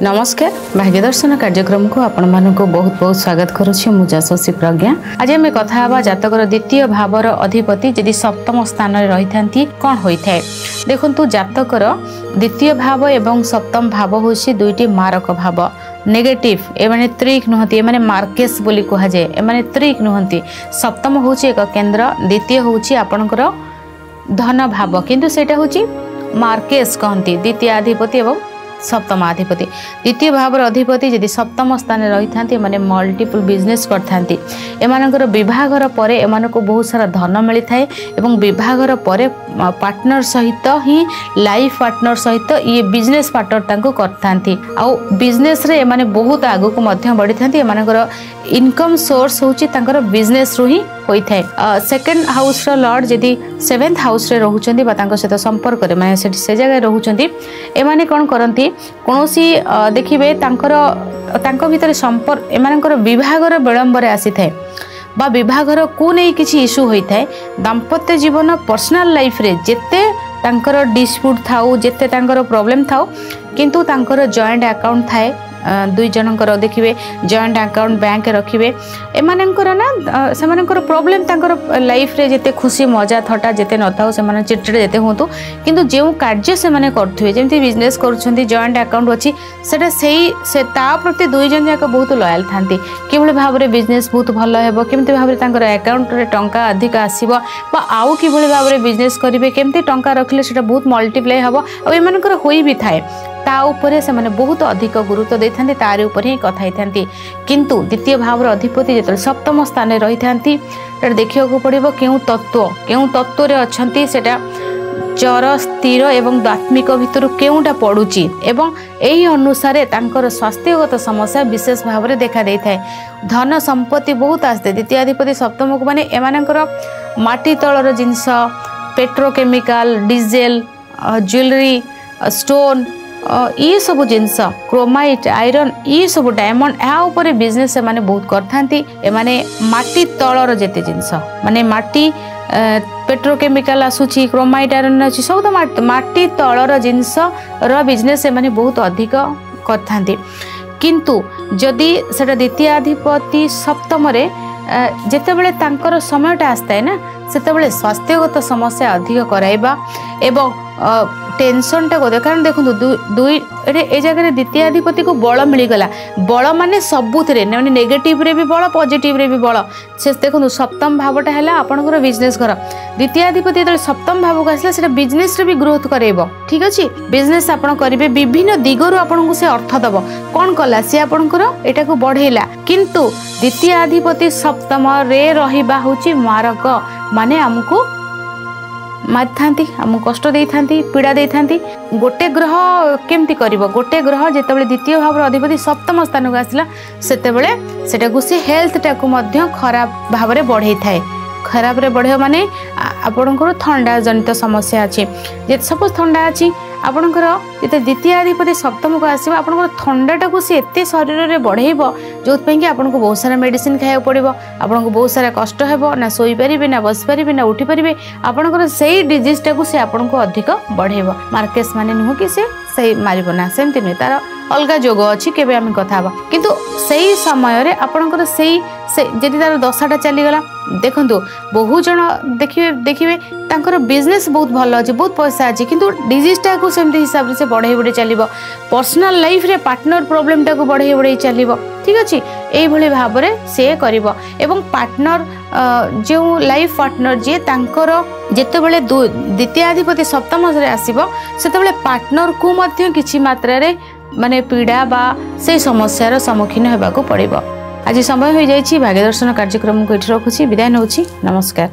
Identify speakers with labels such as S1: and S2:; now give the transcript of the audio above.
S1: नमस्कार भाग्य दर्शन कार्यक्रम को आपण मानक बहुत बहुत स्वागत करुच्ची मु यशस्वी प्रज्ञा। आज आम कथा जातकर द्वितीय भावर अधिपति यदि सप्तम स्थान रही था कौन होता है। देखु जातकर द्वितीय भाव एवं सप्तम भाव हूँ दुईटी मारक भाव नेगेटिव एमाने त्रिक नुहति एमाने मार्केस बोली कह जाए एमाने त्रिक नुहति। सप्तम हूँ एक केंद्र द्वितीय हूँ आपणकर धन भाव किंतु सेटा हूँ मार्केस कहती द्वितीयाधिपति एवं सप्तमाधिपति। द्वितीय भावर अधिपति यदि सप्तम स्थान रही था माने मल्टीपल बिजनेस करथांती एमानकर विभागर परे एमानको बहुत सारा धन मिलता है एवं विभागर परे पार्टनर सहित ही लाइफ पार्टनर सहित ये बिजनेस पार्टनर तांको करथांती आउ बिजनेस रे एमाने बहुत आगु को मध्य बढ़ी थांती एमानकर इनकम सोर्स होची तांकर बिजनेस रु ही होई थाए। सेकंड हाउस रो लॉर्ड यदि 7th हाउस रे रहउचंदी बा तांको सहित संपर्क रे माने से जगह रहउचंदी एमाने कोन करंती कोनोसी देखिबे तांको भीतर संपर्क एमानकर विभागर विलंब रे आसी थाए बा विभागर को नहीं किसी इश्यू होता है। दाम्पत्य जीवन पर्सनल लाइफ रे जेते तांकर डिस्प्यूट थाउ जेते तांकर प्रॉब्लम थाउ किंतु तांकर जॉइंट अकाउंट थाए दुई जनकर देखिए जॉइंट अकाउंट बैंक रखिए एमानकर ना सेमानकर प्रॉब्लम तांकर लाइफ रे जेते खुशी मजा थटा जेते न थाउ सेमान चिड़चिड़ जेते होतु किंतु जेउ कार्य से माने करथुवे जेमति बिजनेस करूछंती जॉइंट अकाउंट अछि सेटा से ता प्रति दुई जन जाक बहुत लॉयल थांती किभले भाव रे बिजनेस बहुत भलो हेबो केमति भाव रे तांकर अकाउंट रे टंका अधिक आसीबो बा आउ किभले भाव रे बिजनेस करिवे केमति टंका रखले सेटा बहुत मल्टीप्लाई हबो आ एमानकर होई भी थाए ता उपरे से माने बहुत अधिक गुरुत्व दे थांती तार ऊपर ही कथा ही थांती किंतु द्वितीय भावर अधिपति जेतले सप्तम स्थान रे रही थांती त देखियो को पड़िबो केउ तत्व रे अछंती सेटा चर स्थिर एवं दात्मिक भितर केउटा पड़ुची एवं एही अनुसार तांकर स्वास्थ्यगत समस्या विशेष भाव रे देखा दे थाए। धन संपत्ति बहुत आस्ते द्वितीयाधिपति सप्तम को माने एमानकर माटी तळर जिंस पेट्रोकेमिकल डीजेल ज्वेलरी स्टोन ये सब जिनस क्रोमाइट आयरन ये सब डायमंड या ऊपर बिजनेस से माने बहुत करथांती एमाने माटी तळर जेते जिनस माने माटी पेट्रोकेमिकल आसुची क्रोमाइट आयरन अछि सब तो माटी तळर जिनस र बिजनेस से माने बहुत अधिक करथांती किंतु जदि सेटा द्वितीयाधिपति सप्तम रे जेतेबेले तांकर समयटा आस्ता है ना सेतेबेले स्वास्थ्यगत समस्या अधिक कराइबा एवं टेंशन टा को कारण देखो दुई ए जगह द्वितीयाधिपति को बल मिलगला बल माने सबुथिरे माने नेगेटिव रे भी बल पॉजिटिव रे भी बल से देखो सप्तम भावटा है आपनकर बिजनेस घर द्वितीयाधिपति जो सप्तम भाव को आसला सेटा बिजनेस रे भी ग्रोथ करेबो ठीक अछि बिजनेस आपण करिवे विभिन्न दिगरु आपन को से अर्थ दबो कोन कला से आपनकर एटा को बढ़ेला किंतु द्वितीयाधिपति सप्तम रे रहिबा होची मारक माने हमको मारथांती हमको कष्ट दे थांती पीड़ा दे थांती गोटे ग्रह केमती करिवो गोटे ग्रह जेतेबेले द्वितीय भावर अधिपति सप्तम स्थान को आसला सेतेबेले सेटा को से हेल्थ टा को मध्य खराब भाव रे बढ़े थाए खराब रे बढ़े माने आपनकर ठंडा जनित समस्या अछि जे सपोज ठंडा अछि आपनकर जेते द्वितीयाधिपति सप्तम को आसीबा आपनकर ठंडाटा को से एते शरीर रे बढ़ेइबो जोत पई कि आपनको बहुत सारा मेडिसिन खाया पड़िबो आपनको बहुत सारा कष्ट हेबो ना सोई परिबे ना बस परिबे ना उठी परिबे आपनकर सेही डिजीज टा को से आपनको अधिक बढ़ेइबो मार्केस माने नुह कि से सही मारिबो ना सेमति नै तार अलगा जोग अछि केबे आमे कथा हबा किंतु सही समय रे आपनकर सही से जदि तार दशाटा चली गला देखंतु बहु जन देखिबे तांकर बिजनेस बहुत भलो अछि बहुत पैसा अछि किंतु डिजीज टा को सेमति हिसाब से बढ़े चलिबो पर्सनल लाइफ रे पार्टनर प्रॉब्लम टा को बढ़े चलिबो ठीक अछि एई भली भाव रे से करिवो एवं पार्टनर जो लाइफ पार्टनर जे तांकर जेतेबेले द्वितीयाधिपति सप्तम रे आसीबो सेतेबेले पार्टनर को मध्य किछि मात्रा रे माने पीड़ा बा से समस्यार सम्मुखीन हेबाको पड़िबो। आज समय हो जाइछि भाग्य दर्शन कार्यक्रम को एठी रखुछि विदाय नउछि नमस्कार।